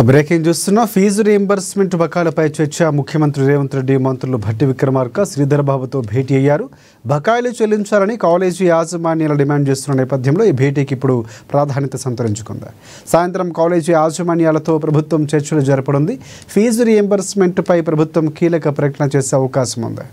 Breaking చూస్తున్న fee reimbursement బకాయిలపై చర్చ. ముఖ్యమంత్రి రేవంత్ రెడ్డి మంత్రులు భట్టి విక్రమార్క, శ్రీధర్ బాబుతో భేటీ అయ్యారు. బకాయిలు చెల్లించాలని కాలేజీ యాజమాన్యాలు డిమాండ్ చేస్తున్న నేపథ్యంలో ఈ భేటీకి ఇప్పుడు ప్రాధాన్యత సంతరించుకుంది. సాయంత్రం కాలేజీ యాజమాన్యాలతో ప్రభుత్వం చర్చలు జరపనుంది. ఫీజు రీయింబర్స్మెంట్పై ప్రభుత్వం కీలక ప్రకటన చేసే అవకాశం ఉంది.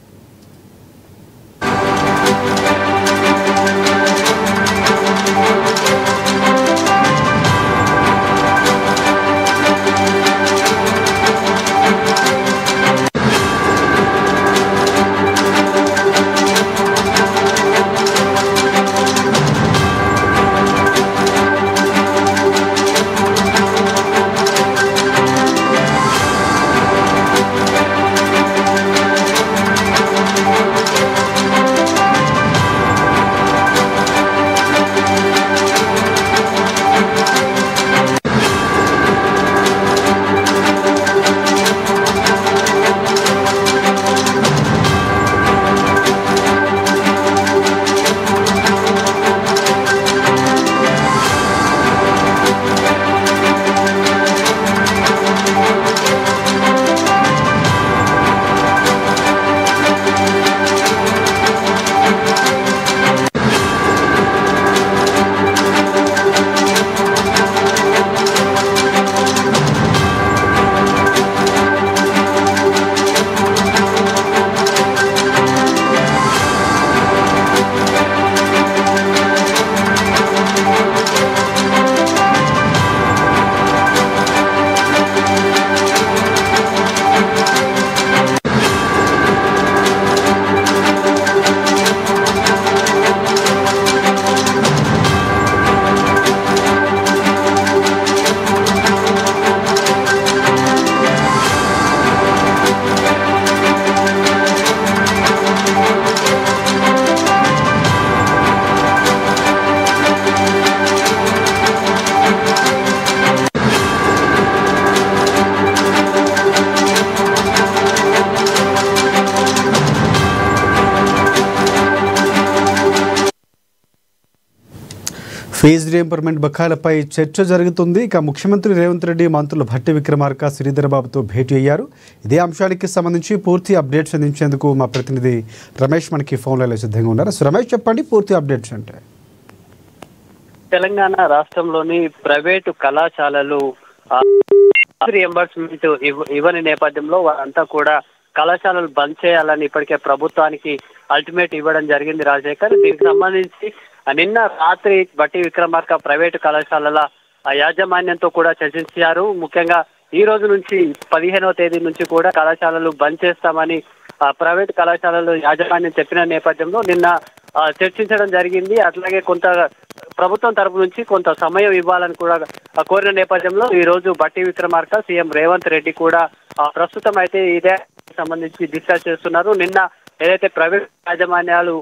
ఫీజు రీయింబర్స్మెంట్ బకాయిలపై చర్చ జరుగుతుంది. ఇక ముఖ్యమంత్రి రేవంత్ రెడ్డి మంత్రులు భట్టి విక్రమార్క, శ్రీధర్ బాబుతో భేటీ అయ్యారు. ఇదే అంశానికి సంబంధించి పూర్తి అప్డేట్స్ అందించేందుకు మా ప్రతినిధి రమేష్ మనకి ఫోన్లలో సిద్ధంగా ఉన్నారు. సో రమేష్, చెప్పండి పూర్తి అప్డేట్స్ అంటే. తెలంగాణ రాష్ట్రంలోని ప్రైవేటు కళాశాలలు రీయింబర్స్మెంట్ ఇవ్వని నేపథ్యంలో వారంతా కూడా కళాశాలలు బంద్ చేయాలని ఇప్పటికే ప్రభుత్వానికి అల్టిమేట్ ఇవ్వడం జరిగింది రాజశేఖర్. దీనికి సంబంధించి నిన్న రాత్రి భట్టి విక్రమార్క ప్రైవేటు కళాశాలల యాజమాన్యంతో కూడా చర్చించారు. ముఖ్యంగా ఈ రోజు నుంచి 15వ తేదీ నుంచి కూడా కళాశాలలు బంద్ చేస్తామని ప్రైవేటు కళాశాలలు యాజమాన్యం చెప్పిన నేపథ్యంలో నిన్న చర్చించడం జరిగింది. అట్లాగే కొంత ప్రభుత్వం తరపు నుంచి కొంత సమయం ఇవ్వాలని కూడా కోరిన నేపథ్యంలో ఈ రోజు భట్టి విక్రమార్క, సీఎం రేవంత్ రెడ్డి కూడా ప్రస్తుతం అయితే ఇదే సంబంధించి డిస్కస్ చేస్తున్నారు. నిన్న ఏదైతే ప్రైవేట్ యాజమాన్యాలు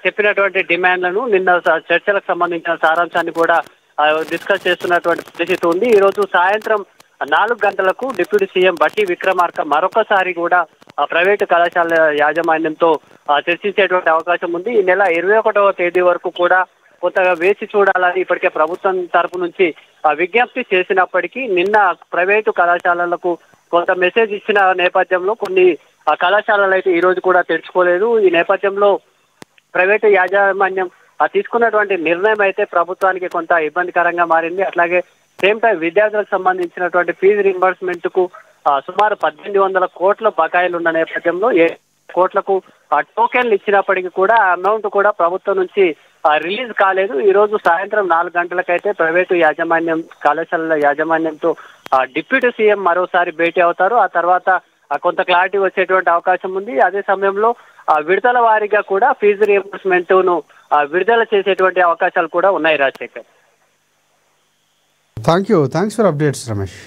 చెప్పినటువంటి డిమాండ్లను నిన్న చర్చలకు సంబంధించిన సారాంశాన్ని కూడా డిస్కస్ చేస్తున్నటువంటి పరిస్థితి ఉంది. ఈ రోజు సాయంత్రం 4 గంటలకు డిప్యూటీ సీఎం భట్టి విక్రమార్క మరొకసారి కూడా ప్రైవేటు కళాశాల యాజమాన్యంతో చర్చించేటువంటి అవకాశం ఉంది. ఈ నెల 21వ తేదీ వరకు కూడా కొత్తగా వేచి చూడాలని ఇప్పటికే ప్రభుత్వం తరపు నుంచి విజ్ఞప్తి చేసినప్పటికీ నిన్న ప్రైవేటు కళాశాలలకు కొంత మెసేజ్ ఇచ్చిన నేపథ్యంలో కొన్ని కళాశాలలు అయితే ఈ రోజు కూడా తెరుచుకోలేదు. ఈ నేపథ్యంలో ప్రైవేటు యాజమాన్యం తీసుకున్నటువంటి నిర్ణయం అయితే ప్రభుత్వానికి కొంత ఇబ్బందికరంగా మారింది. అట్లాగే సేమ్ టైం విద్యార్థులకు సంబంధించినటువంటి ఫీజు రీయింబర్స్మెంట్ కు సుమారు 1800 కోట్ల బకాయిలు ఉన్న నేపథ్యంలో కోట్లకు టోకెన్లు ఇచ్చినప్పటికీ కూడా అమౌంట్ కూడా ప్రభుత్వం నుంచి రిలీజ్ కాలేదు. ఈ రోజు సాయంత్రం 4 గంటలకైతే ప్రైవేటు యాజమాన్యం కళాశాలల యాజమాన్యంతో డిప్యూటీ సీఎం మరోసారి భేటీ అవుతారు. ఆ తర్వాత కొంత క్లారిటీ వచ్చేటువంటి అవకాశం ఉంది. అదే సమయంలో విడుదల వారీగా కూడా ఫీజు రీయింబర్స్మెంట్ ను విడుదల చేసేటువంటి అవకాశాలు కూడా ఉన్నాయి Rajasekhar. Thanks for updates Ramesh.